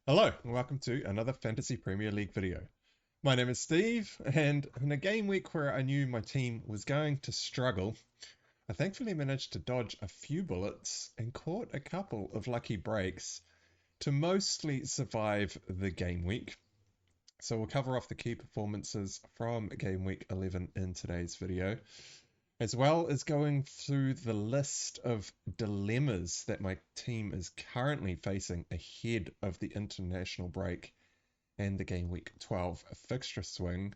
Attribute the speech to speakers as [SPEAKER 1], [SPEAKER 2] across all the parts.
[SPEAKER 1] Hello, and welcome to another Fantasy Premier League video. My name is Steve, and in a game week where I knew my team was going to struggle, I thankfully managed to dodge a few bullets and caught a couple of lucky breaks to mostly survive the game week. So we'll cover off the key performances from game week 11 in today's video, as well as going through the list of dilemmas that my team is currently facing ahead of the international break and the game week 12 fixture swing.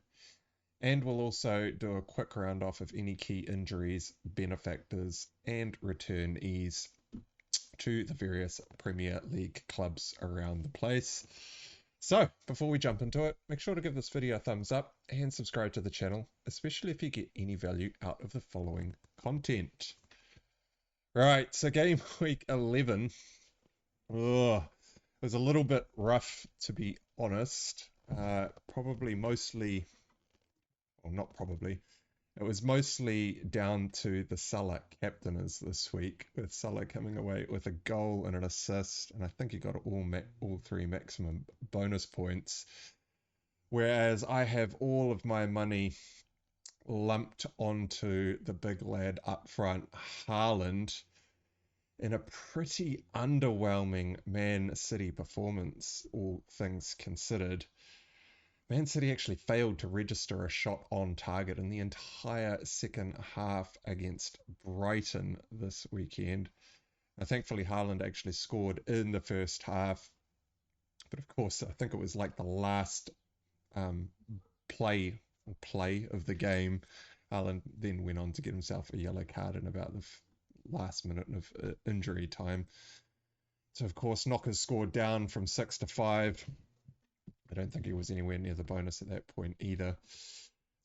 [SPEAKER 1] And we'll also do a quick round off of any key injuries, benefactors, and returnees to the various Premier League clubs around the place. So, before we jump into it, make sure to give this video a thumbs up and subscribe to the channel, especially if you get any value out of the following content. Right, so game week 11. It was a little bit rough, to be honest. Probably mostly, well, not probably, it was mostly down to the Salah captainers this week, with Salah coming away with a goal and an assist, and I think he got all three maximum bonus points. Whereas I have all of my money lumped onto the big lad up front, Haaland, in a pretty underwhelming Man City performance, all things considered. Man City actually failed to register a shot on target in the entire second half against Brighton this weekend. Now, thankfully, Haaland actually scored in the first half, but of course, I think it was like the last um, play of the game. Haaland then went on to get himself a yellow card in about the last minute of injury time. So, of course, Knockers scored down from 6 to 5. I don't think he was anywhere near the bonus at that point either.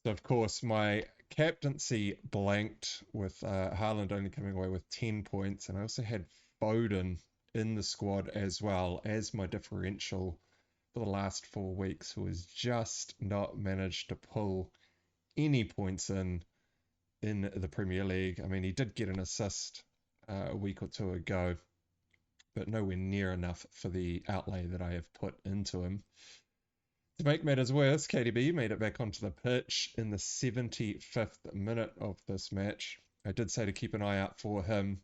[SPEAKER 1] So, of course, my captaincy blanked with Haaland only coming away with 10 points. And I also had Foden in the squad as well as my differential for the last 4 weeks, who has just not managed to pull any points in the Premier League. I mean, he did get an assist a week or two ago, but nowhere near enough for the outlay that I have put into him. To make matters worse, KDB made it back onto the pitch in the 75th minute of this match. I did say to keep an eye out for him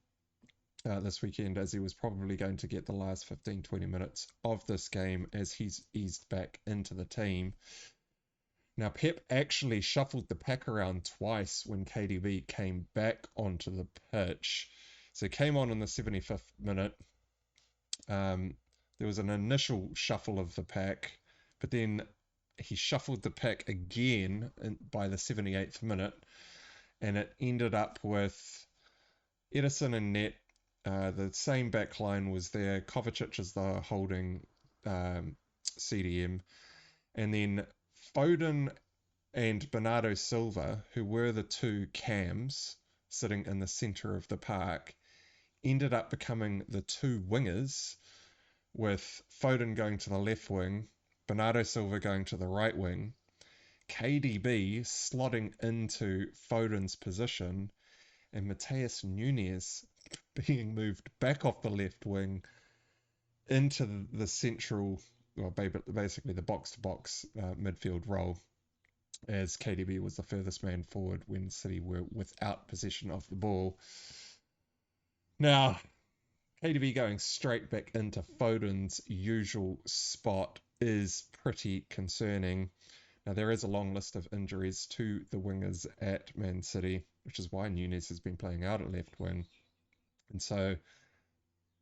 [SPEAKER 1] this weekend, as he was probably going to get the last 15-20 minutes of this game as he's eased back into the team. Now, Pep actually shuffled the pack around twice when KDB came back onto the pitch. So he came on in the 75th minute. There was an initial shuffle of the pack, but then he shuffled the pack again by the 78th minute, and it ended up with Edison and net. The same back line was there. Kovacic is the holding CDM, and then Foden and Bernardo Silva, who were the two cams sitting in the centre of the park, ended up becoming the two wingers, with Foden going to the left wing, Bernardo Silva going to the right wing, KDB slotting into Foden's position, and Mateus Nunes being moved back off the left wing into the central, well, basically the box-to-box midfield role, as KDB was the furthest man forward when City were without possession of the ball. Now, KDB going straight back into Foden's usual spot is pretty concerning. Now, there is a long list of injuries to the wingers at Man City, which is why Nunes has been playing out at left wing. And so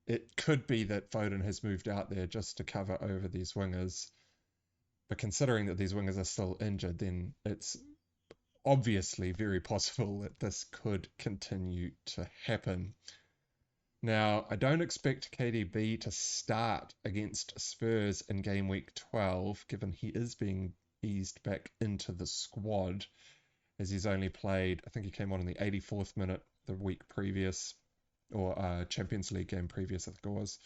[SPEAKER 1] it could be that Foden has moved out there just to cover over these wingers. But considering that these wingers are still injured, then it's obviously very possible that this could continue to happen. Now, I don't expect KDB to start against Spurs in game week 12, given he is being eased back into the squad, as he's only played, I think he came on in the 84th minute the week previous, or Champions League game previous, I think it was,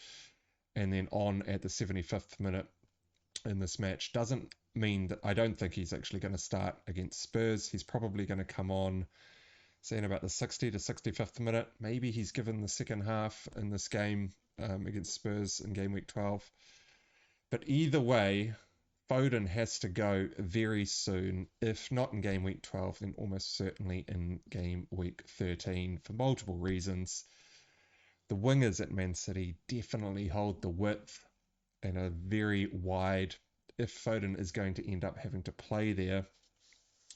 [SPEAKER 1] and then on at the 75th minute in this match. Doesn't mean that I don't think he's actually going to start against Spurs. He's probably going to come on, say, in about the 60 to 65th minute. Maybe he's given the second half in this game against Spurs in game week 12. But either way, Foden has to go very soon. If not in game week 12, then almost certainly in game week 13 for multiple reasons. The wingers at Man City definitely hold the width and are very wide. If Foden is going to end up having to play there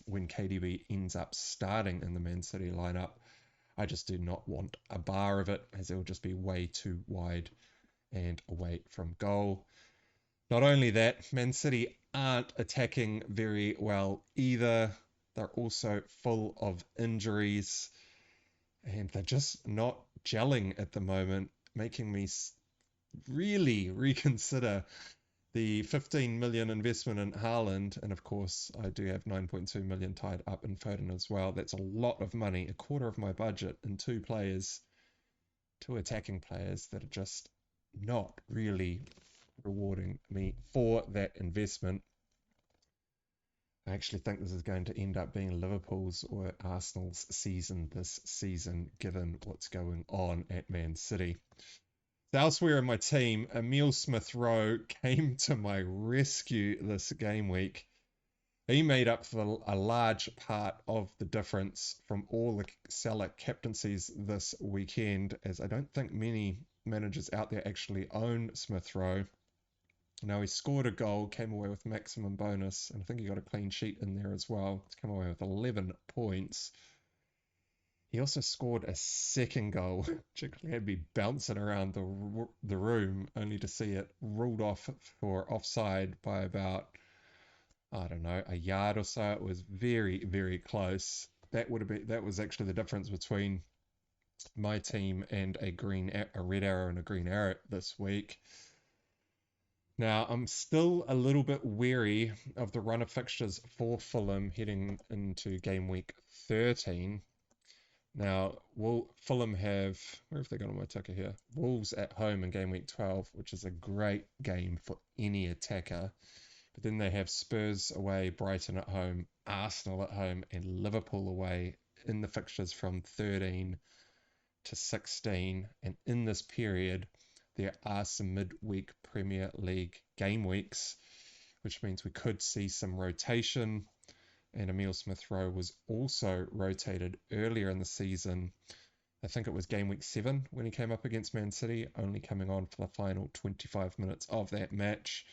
[SPEAKER 1] when KDB ends up starting in the Man City lineup, I just do not want a bar of it, as it will just be way too wide and away from goal. Not only that, Man City aren't attacking very well either. They're also full of injuries, and they're just not gelling at the moment, making me really reconsider the 15 million investment in Haaland. And of course, I do have 9.2 million tied up in Foden as well. That's a lot of money, a quarter of my budget in two players, two attacking players that are just not really rewarding me for that investment. I actually think this is going to end up being Liverpool's or Arsenal's season this season, given what's going on at Man City. Elsewhere in my team, Emile Smith-Rowe came to my rescue this game week. He made up for a large part of the difference from all the Salah captaincies this weekend, as I don't think many managers out there actually own Smith-Rowe. Now, he scored a goal, came away with maximum bonus, and I think he got a clean sheet in there as well. He's come away with 11 points. He also scored a second goal, which actually had me bouncing around the room, only to see it ruled off for offside by about, I don't know, a yard or so. It was very, very close. That was actually the difference between my team and a red arrow and a green arrow this week. Now, I'm still a little bit wary of the run of fixtures for Fulham heading into game week 13. Now, Fulham have, where have they got on my ticker here? Wolves at home in game week 12, which is a great game for any attacker. But then they have Spurs away, Brighton at home, Arsenal at home, and Liverpool away in the fixtures from 13 to 16. And in this period, there are some midweek Premier League game weeks, which means we could see some rotation. And Emile Smith-Rowe was also rotated earlier in the season. I think it was game week 7 when he came up against Man City, only coming on for the final 25 minutes of that match.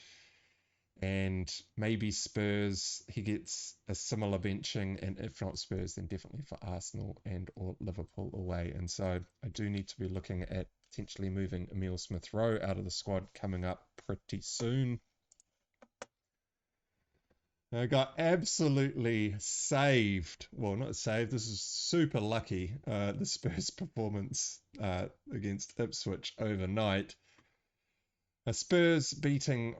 [SPEAKER 1] And maybe Spurs, he gets a similar benching, and if not Spurs, then definitely for Arsenal and or Liverpool away. And so I do need to be looking at potentially moving Emile Smith-Rowe out of the squad coming up pretty soon. I got absolutely saved. Well, not saved. This is super lucky. The Spurs performance against Ipswich overnight. Spurs beating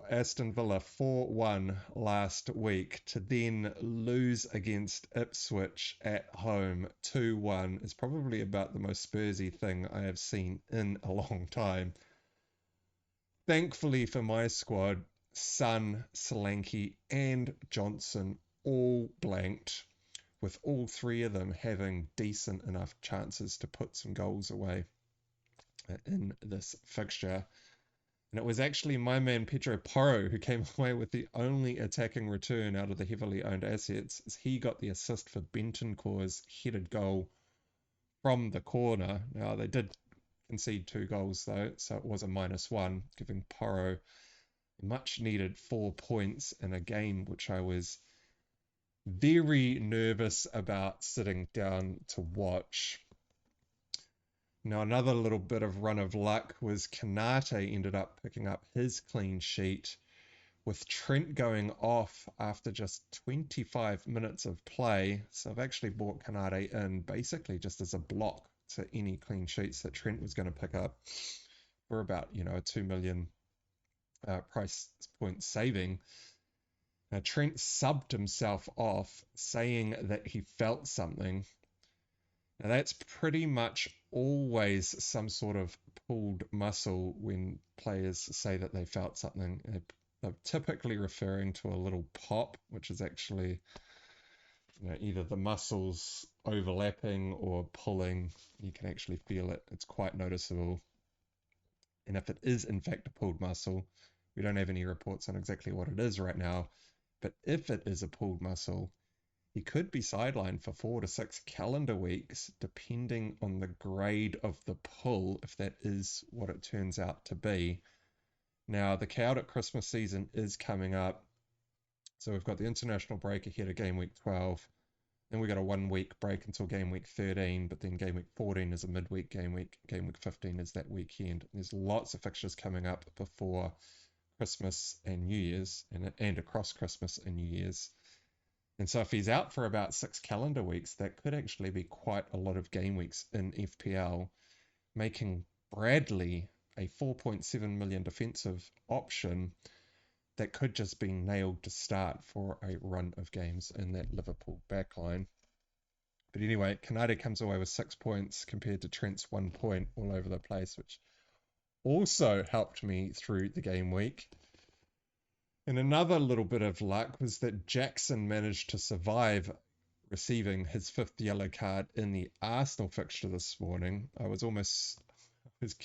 [SPEAKER 1] Aston Villa 4-1 last week to then lose against Ipswich at home 2-1 is probably about the most Spursy thing I have seen in a long time. Thankfully for my squad, Son, Solanke and Johnson all blanked, with all three of them having decent enough chances to put some goals away in this fixture. And it was actually my man Pedro Porro who came away with the only attacking return out of the heavily owned assets, as he got the assist for Bentancur's headed goal from the corner. Now, they did concede 2 goals though, so it was a -1, giving Porro much needed 4 points in a game which I was very nervous about sitting down to watch. Now, another little bit of run of luck was Kanate ended up picking up his clean sheet, with Trent going off after just 25 minutes of play. So I've actually bought Kanate in basically just as a block to any clean sheets that Trent was going to pick up for about, a 2 million price point saving. Now, Trent subbed himself off, saying that he felt something. Now, that's pretty much always some sort of pulled muscle when players say that they felt something. They're typically referring to a little pop, which is actually either the muscles overlapping or pulling. You can actually feel it. It's quite noticeable. And if it is in fact a pulled muscle, We don't have any reports on exactly what it is right now, but if it is a pulled muscle, he could be sidelined for 4 to 6 calendar weeks, depending on the grade of the pull, if that is what it turns out to be. Now, the chaotic Christmas season is coming up. So we've got the international break ahead of game week 12. Then we've got a 1 week break until game week 13, but then game week 14 is a midweek game week. Game week 15 is that weekend. There's lots of fixtures coming up before Christmas and New Year's, and across Christmas and New Year's. And so if he's out for about 6 calendar weeks, that could actually be quite a lot of game weeks in FPL, making Bradley a 4.7 million defensive option that could just be nailed to start for a run of games in that Liverpool backline. But anyway, Canada comes away with 6 points compared to Trent's 1 point all over the place, which also helped me through the game week. And another little bit of luck was that Jackson managed to survive receiving his 5th yellow card in the Arsenal fixture this morning. I was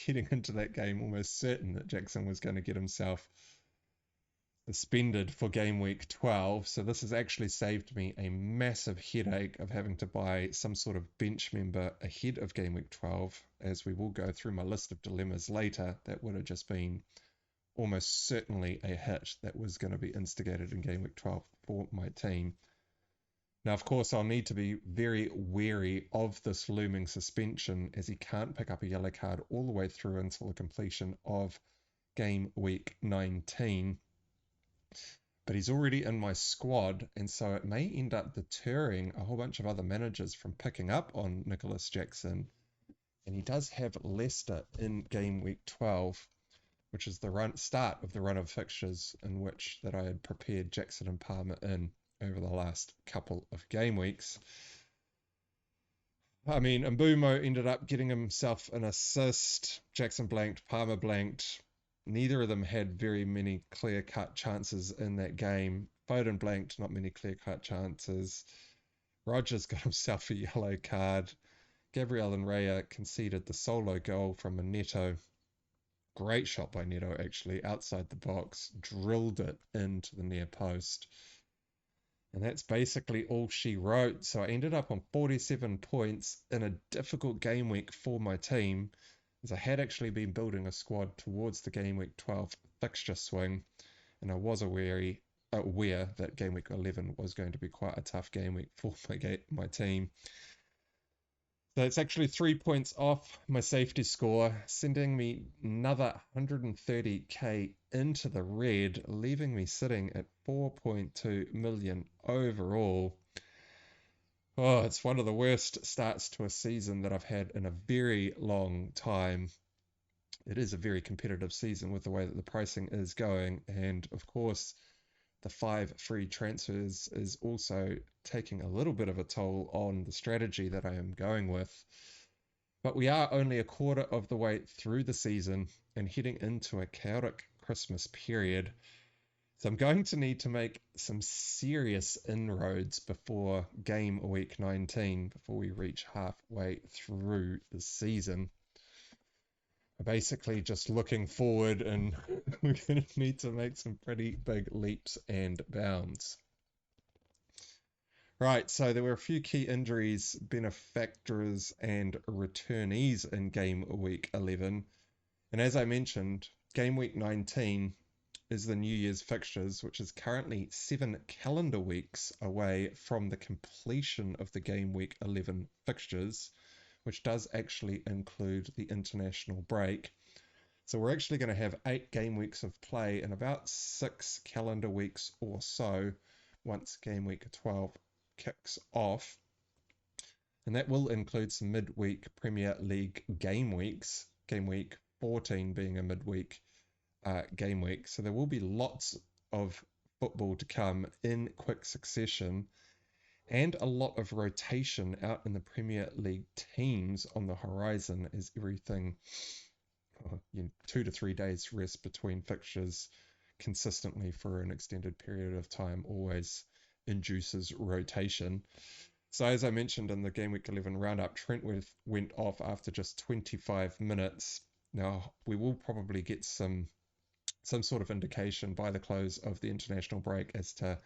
[SPEAKER 1] getting into that game almost certain that Jackson was going to get himself suspended for game week 12. So this has actually saved me a massive headache of having to buy some sort of bench member ahead of game week 12. As we will go through my list of dilemmas later, that would have just been almost certainly a hit that was going to be instigated in game week 12 for my team. Now, of course, I'll need to be very wary of this looming suspension, as he can't pick up a yellow card all the way through until the completion of game week 19. But he's already in my squad, and so it may end up deterring a whole bunch of other managers from picking up on Nicholas Jackson. And he does have Leicester in game week 12, which is the start of the run of fixtures in which that I had prepared Jackson and Palmer in over the last couple of game weeks. I mean, Mbumo ended up getting himself an assist. Jackson blanked, Palmer blanked. Neither of them had very many clear-cut chances in that game. Foden blanked, not many clear-cut chances. Rogers got himself a yellow card. Gabriel and Raya conceded the solo goal from a Neto. Great shot by Neto, actually, outside the box. Drilled it into the near post. And that's basically all she wrote. So I ended up on 47 points in a difficult game week for my team, as I had actually been building a squad towards the game week 12 fixture swing, and I was aware that game week 11 was going to be quite a tough game week for my team. So it's actually 3 points off my safety score, sending me another 130k into the red, leaving me sitting at 4.2 million overall. Oh, it's one of the worst starts to a season that I've had in a very long time. It is a very competitive season with the way that the pricing is going, and of course, the 5 free transfers is also taking a little bit of a toll on the strategy that I am going with. But we are only a quarter of the way through the season and heading into a chaotic Christmas period. So I'm going to need to make some serious inroads before game week 19, before we reach halfway through the season. I'm basically just looking forward, and we're going to need to make some pretty big leaps and bounds. Right, so there were a few key injuries, benefactors and returnees in game week 11. And as I mentioned, game week 19 is the New Year's fixtures, which is currently 7 calendar weeks away from the completion of the game week 11 fixtures, which does actually include the international break. So we're actually going to have 8 game weeks of play in about 6 calendar weeks or so once game week 12 kicks off. And that will include some midweek Premier League game weeks, game week 14 being a midweek game week. So there will be lots of football to come in quick succession, and a lot of rotation out in the Premier League teams on the horizon, as everything 2 to 3 days rest between fixtures consistently for an extended period of time always induces rotation. So as I mentioned in the game week 11 roundup, Trent went off after just 25 minutes. Now we will probably get some some sort of indication by the close of the international break as to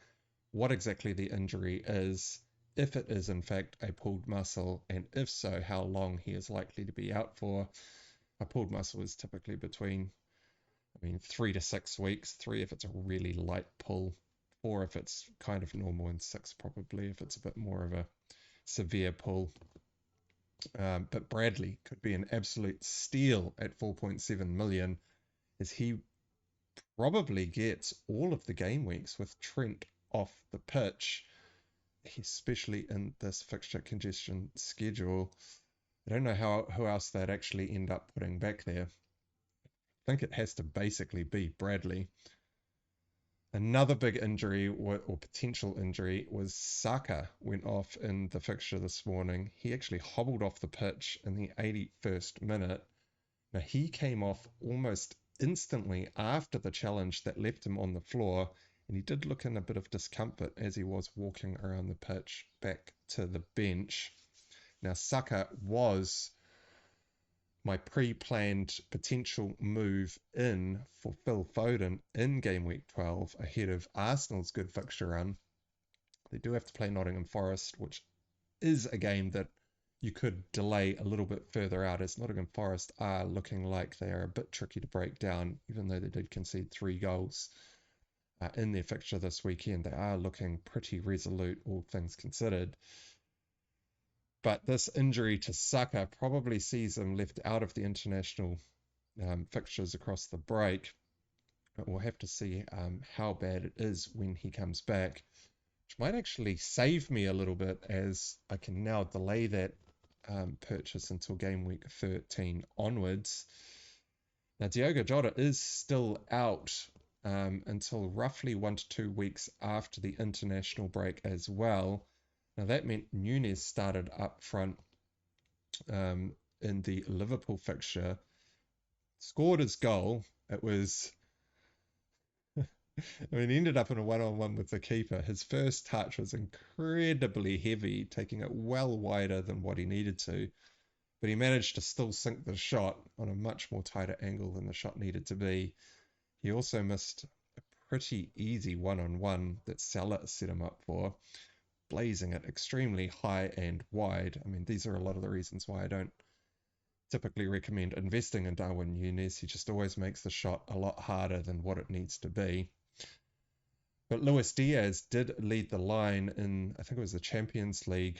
[SPEAKER 1] what exactly the injury is, if it is in fact a pulled muscle, and if so, how long he is likely to be out for. A pulled muscle is typically between, 3 to 6 weeks. 3 if it's a really light pull, 4 if it's kind of normal, and 6 probably if it's a bit more of a severe pull. But Bradley could be an absolute steal at 4.7 million, as he probably gets all of the game weeks with Trent off the pitch, especially in this fixture congestion schedule. I don't know who else they'd actually end up putting back there. I think it has to basically be Bradley. Another big injury or potential injury was Saka went off in the fixture this morning. He actually hobbled off the pitch in the 81st minute. Now, he came off almost instantly after the challenge that left him on the floor, and he did look in a bit of discomfort as he was walking around the pitch back to the bench. Now, Saka was my pre-planned potential move in for Phil Foden in Gameweek 12 ahead of Arsenal's good fixture run. They do have to play Nottingham Forest, which is a game that you could delay a little bit further out, as Nottingham Forest are looking like they are a bit tricky to break down, even though they did concede 3 goals in their fixture this weekend. They are looking pretty resolute, all things considered. But this injury to Saka probably sees him left out of the international fixtures across the break. But we'll have to see how bad it is when he comes back, which might actually save me a little bit, as I can now delay that purchase until game week 13 onwards. Now, Diogo Jota is still out until roughly 1 to 2 weeks after the international break as well. Now, that meant Núñez started up front in the Liverpool fixture, scored his goal. It was, he ended up in a one-on-one with the keeper. His first touch was incredibly heavy, taking it well wider than what he needed to, but he managed to still sink the shot on a much more tighter angle than the shot needed to be. He also missed a pretty easy one-on-one that Salah set him up for, blazing it extremely high and wide. These are a lot of the reasons why I don't typically recommend investing in Darwin Núñez. He just always makes the shot a lot harder than what it needs to be. But Luis Diaz did lead the line in, I think it was the Champions League,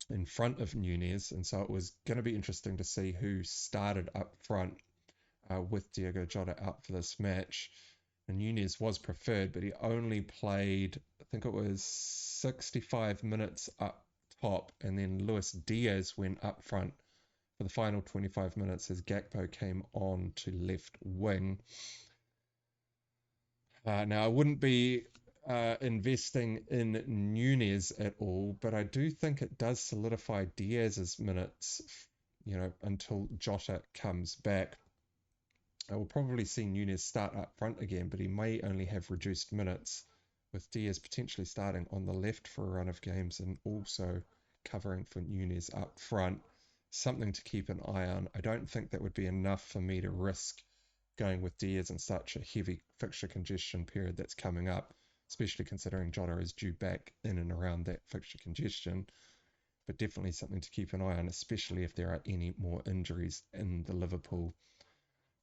[SPEAKER 1] in front of Núñez, and so it was going to be interesting to see who started up front with Diogo Jota out for this match. And Núñez was preferred, but he only played, I think it was 65 minutes up top, and then Luis Diaz went up front for the final 25 minutes as Gakpo came on to left wing. Now, I wouldn't be investing in Núñez at all, but I do think it does solidify Diaz's minutes, until Jota comes back. I will probably see Núñez start up front again, but he may only have reduced minutes, with Diaz potentially starting on the left for a run of games and also covering for Núñez up front. Something to keep an eye on. I don't think that would be enough for me to risk going with Diaz in such a heavy fixture congestion period that's coming up, especially considering Jota is due back in and around that fixture congestion. But definitely something to keep an eye on, especially if there are any more injuries in the Liverpool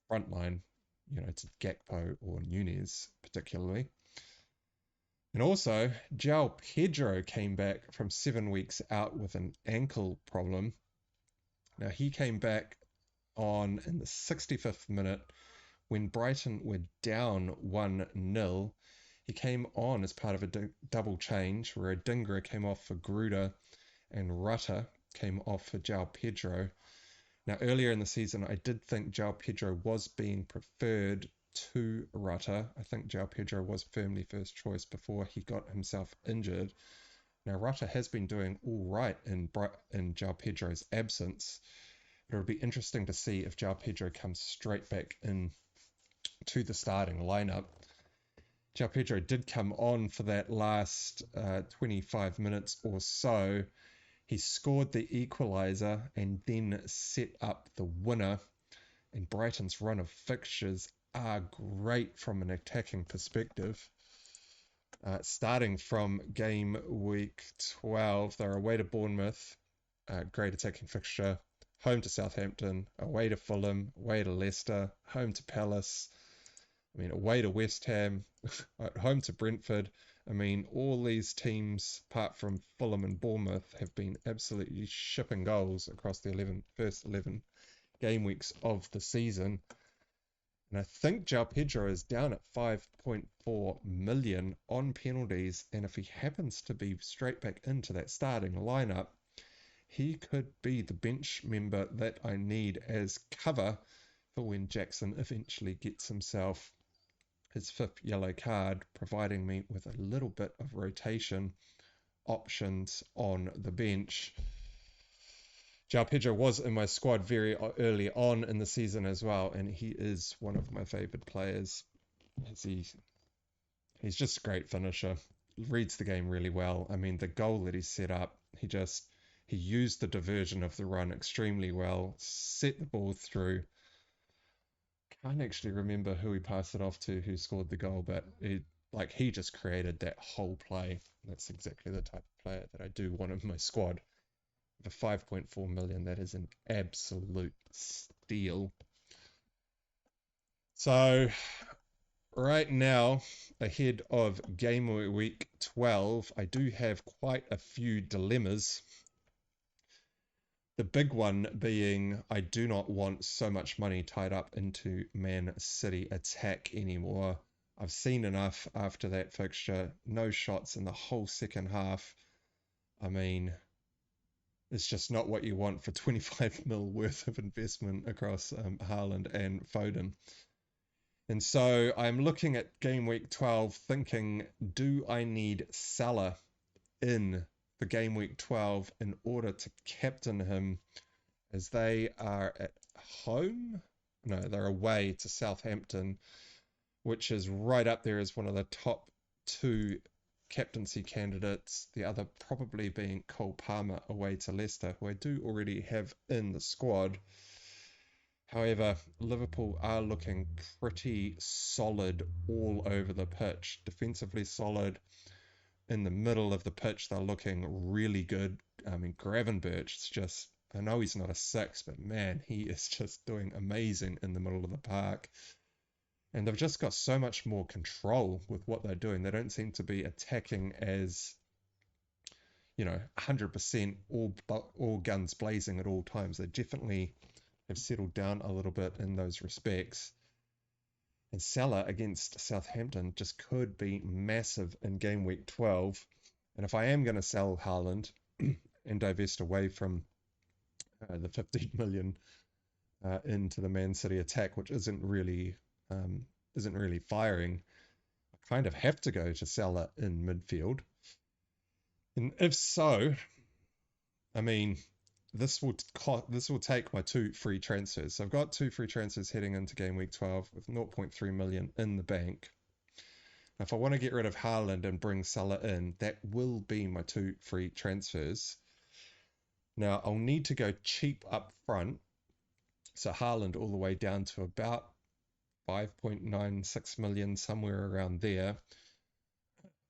[SPEAKER 1] front line, to Gakpo or Núñez particularly. And also, João Pedro came back from 7 weeks out with an ankle problem. Now, he came back on in the 65th minute when Brighton were down 1-0. He came on as part of a double change where Adingra came off for Gruder and Rutter came off for João Pedro. Now, earlier in the season, I did think João Pedro was being preferred to Rutter. I think João Pedro was firmly first choice before he got himself injured. Now, Rutter has been doing all right in João Pedro's absence. It'll be interesting to see if João Pedro comes straight back in to the starting lineup. João Pedro did come on for that last 25 minutes or so. He scored the equaliser and then set up the winner, and Brighton's run of fixtures are great from an attacking perspective. Starting from game week 12, they're away to Bournemouth, great attacking fixture, home to Southampton, away to Fulham, away to Leicester, home to Palace, away to West Ham, home to Brentford. All these teams, apart from Fulham and Bournemouth, have been absolutely shipping goals across the first 11 game weeks of the season. And I think João Pedro is down at 5.4 million on penalties. And if he happens to be straight back into that starting lineup, he could be the bench member that I need as cover for when Jackson eventually gets himself his 5th yellow card, providing me with a little bit of rotation options on the bench. João Pedro was in my squad very early on in the season as well, and he is one of my favourite players. He's just a great finisher, reads the game really well. The goal that he set up, he used the diversion of the run extremely well, set the ball through. Can't actually remember who he passed it off to, who scored the goal, but he just created that whole play. That's exactly the type of player that I do want in my squad. For 5.4 million, that is an absolute steal. So right now, ahead of game week 12, I do have quite a few dilemmas. The big one being I do not want so much money tied up into Man City attack anymore. I've seen enough after that fixture. No shots in the whole second half. It's just not what you want for 25 mil worth of investment across Haaland and Foden. And so I'm looking at game week 12 thinking, do I need Salah in for game week 12 in order to captain him, as they are at home? No, they're away to Southampton, which is right up there as one of the top 2 captaincy candidates, the other probably being Cole Palmer away to Leicester, who I do already have in the squad. However, Liverpool are looking pretty solid all over the pitch. Defensively solid. In the middle of the pitch, they're looking really good. Gravenberch is just, I know he's not a 6, but man, he is just doing amazing in the middle of the park. And they've just got so much more control with what they're doing. They don't seem to be attacking as, 100% all guns blazing at all times. They definitely have settled down a little bit in those respects. And Salah against Southampton just could be massive in game week 12. And if I am going to sell Haaland and divest away from the 15 million into the Man City attack, which isn't really firing, I kind of have to go to Salah in midfield. And if so, this will take my 2 free transfers. So I've got 2 free transfers heading into game week 12 with 0.3 million in the bank. Now, if I want to get rid of Haaland and bring Salah in, that will be my 2 free transfers. Now, I'll need to go cheap up front. So Haaland all the way down to about 5.96 million, somewhere around there,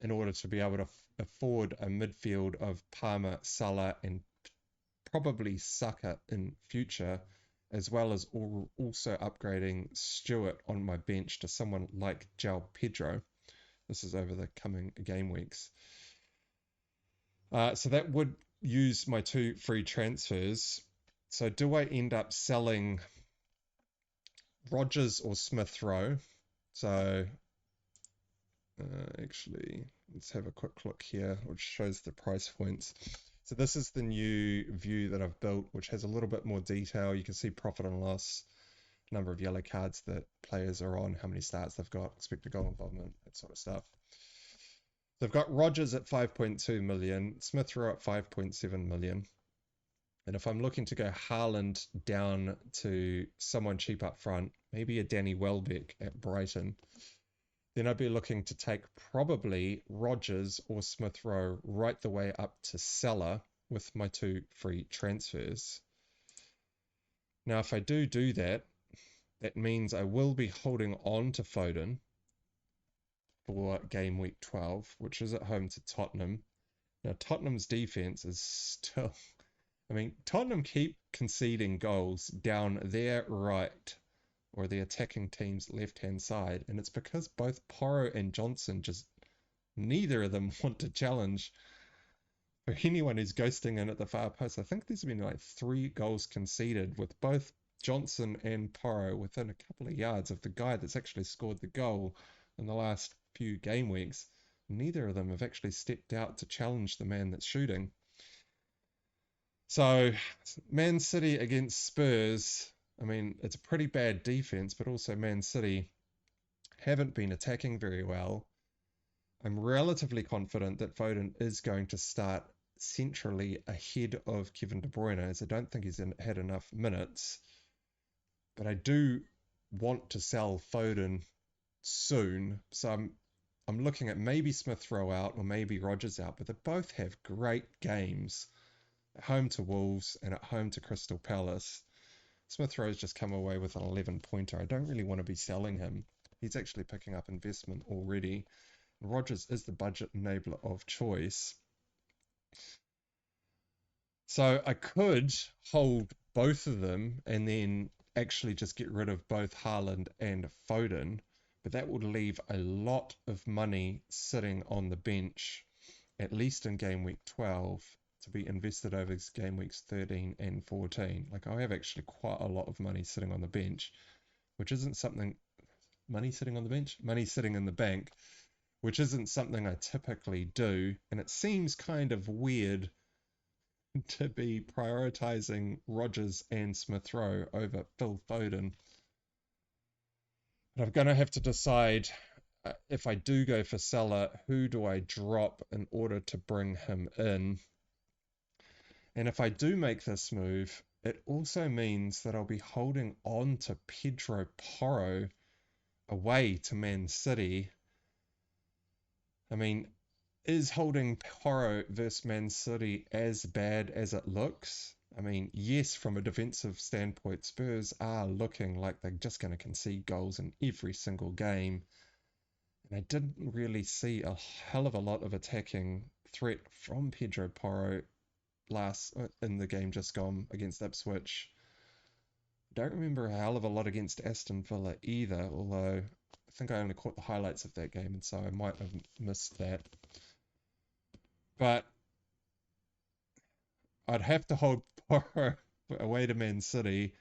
[SPEAKER 1] in order to be able to afford a midfield of Palmer, Salah, and probably Saka in future, as well as also upgrading Stewart on my bench to someone like João Pedro. This is over the coming game weeks. So that would use my 2 free transfers. So do I end up selling Rodgers or Smith Rowe? So actually, let's have a quick look here, which shows the price points. So this is the new view that I've built, which has a little bit more detail. You can see profit and loss, number of yellow cards that players are on, how many starts they've got, expected goal involvement, that sort of stuff. They've got Rodgers at 5.2 million, Smith Rowe at 5.7 million. And if I'm looking to go Haaland down to someone cheap up front, maybe a Danny Welbeck at Brighton, then I'd be looking to take probably Rodgers or Smith Rowe right the way up to Salah with my 2 free transfers. Now, if I do that, That means I will be holding on to Foden for game week 12, which is at home to Tottenham. Now, Tottenham's defense is still, I mean, Tottenham keep conceding goals down their right or the attacking team's left-hand side, and it's because both Porro and Johnson just, neither of them want to challenge. For anyone who's ghosting in at the far post, I think there's been like 3 goals conceded with both Johnson and Porro within a couple of yards of the guy that's actually scored the goal in the last few game weeks. Neither of them have actually stepped out to challenge the man that's shooting. So, Man City against Spurs, I mean, it's a pretty bad defense, but also Man City haven't been attacking very well. I'm relatively confident that Foden is going to start centrally ahead of Kevin De Bruyne, as I don't think he's had enough minutes. But I do want to sell Foden soon, so I'm looking at maybe Smith Rowe out or maybe Rodgers out, but they both have great games at home to Wolves and at home to Crystal Palace. Smith Rowe's just come away with an 11-pointer. I don't really want to be selling him. He's actually picking up investment already. Rodgers is the budget enabler of choice. So I could hold both of them and then actually just get rid of both Haaland and Foden, but that would leave a lot of money sitting on the bench, at least in game week 12, to be invested over game weeks 13 and 14. Like, I have actually quite a lot of money sitting on the bench, which isn't something, money sitting on the bench? Money sitting in the bank, which isn't something I typically do, and it seems kind of weird to be prioritizing Rodgers and Smith Rowe over Phil Foden. But I'm going to have to decide if I do go for Salah, who do I drop in order to bring him in? And if I do make this move, it also means that I'll be holding on to Pedro Porro away to Man City. I mean, is holding Porro versus Man City as bad as it looks? I mean, yes, from a defensive standpoint, Spurs are looking like they're just going to concede goals in every single game. And I didn't really see a hell of a lot of attacking threat from Pedro Porro in the game just gone against Ipswich. Don't remember a hell of a lot against Aston Villa either, although I think I only caught the highlights of that game, and so I might have missed that. But I'd have to hold Porro away to Man City,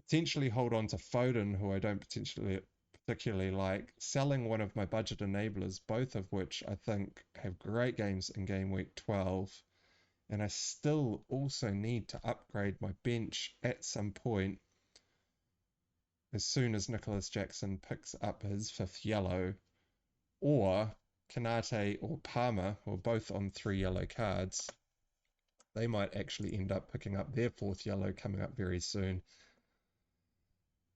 [SPEAKER 1] potentially hold on to Foden, who I don't particularly like, selling one of my budget enablers, both of which I think have great games in game week 12. And I still also need to upgrade my bench at some point as soon as Nicholas Jackson picks up his 5th yellow, or Kanate or Palmer, who are both on 3 yellow cards. They might actually end up picking up their 4th yellow coming up very soon.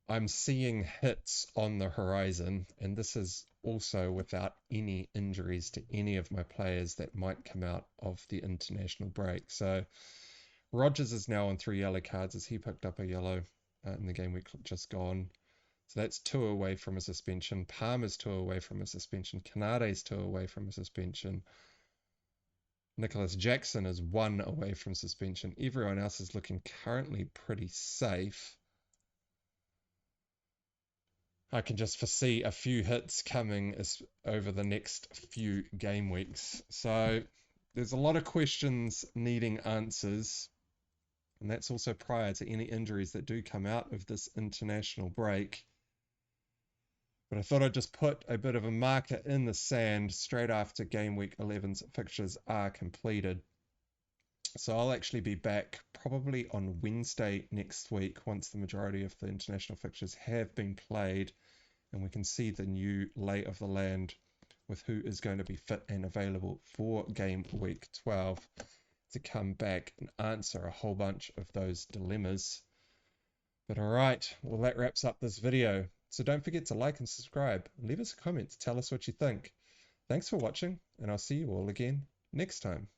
[SPEAKER 1] I'm seeing hits on the horizon, and this is also without any injuries to any of my players that might come out of the international break. So Rodgers is now on 3 yellow cards as he picked up a yellow in the game week just gone. So that's 2 away from a suspension. Palmer's 2 away from a suspension. Kanate's 2 away from a suspension. Nicholas Jackson is 1 away from suspension. Everyone else is looking currently pretty safe. I can just foresee a few hits coming over the next few game weeks. So there's a lot of questions needing answers. And that's also prior to any injuries that do come out of this international break. But I thought I'd just put a bit of a marker in the sand straight after game week 11's fixtures are completed. So I'll actually be back probably on Wednesday next week once the majority of the international fixtures have been played and we can see the new lay of the land with who is going to be fit and available for game week 12 to come back and answer a whole bunch of those dilemmas. But all right, well, that wraps up this video. So don't forget to like and subscribe. Leave us a comment to tell us what you think. Thanks for watching, and I'll see you all again next time.